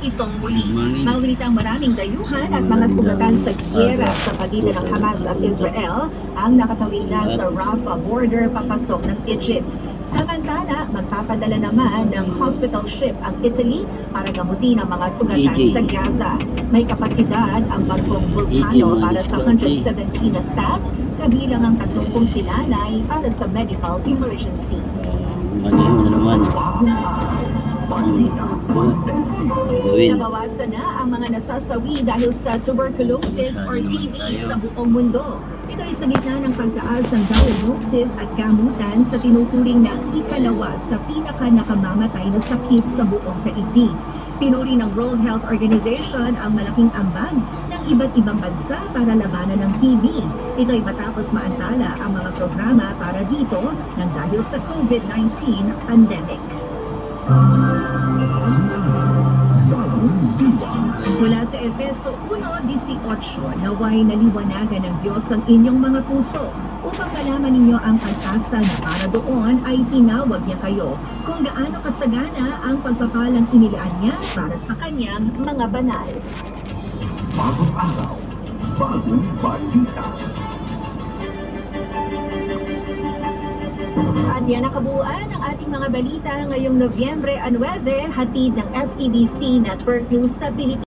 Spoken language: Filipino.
itong muli. Maulit ang maraming dayuhan at mga sugatan sa giyera sa pagitan ng Hamas at Israel ang nakatawid na sa Rafah border papasok ng Egypt. Samantala, magpapadala naman ng hospital ship ang Italy para gamutin ang mga sugatan sa Gaza. May kapasidad ang barkong Vulcano para sa 117 na staff, kabilang ang 30 sinanay para sa medical emergencies. Nabawasan na ang mga nasasawi dahil sa tuberculosis or TB sa buong mundo. Ito ay sa gitna ng pagtaas ng diagnosis at gamutan sa tinuturing na ikalawa sa pinaka-nakamamatay na sakit sa buong daigdig. Pinuri ng World Health Organization ang malaking ambag ng iba't ibang bansa para labanan ng TB. Ito ay matapos maantala ang mga programa para dito nang dahil sa COVID-19 pandemic. Mula sa Efeso 1:18, naway naliwanagan ng Diyos ang inyong mga puso upang malaman ninyo ang pag-asa na para doon ay tinawag niya kayo kung gaano kasagana ang pagpapalang inilaan niya para sa kanyang mga banal. Bagong araw, bagong balita. At yan ang kabuuan ng ating mga balita ngayong Nobyembre 9, hatid ng FEBC Network News sa Pilipinas.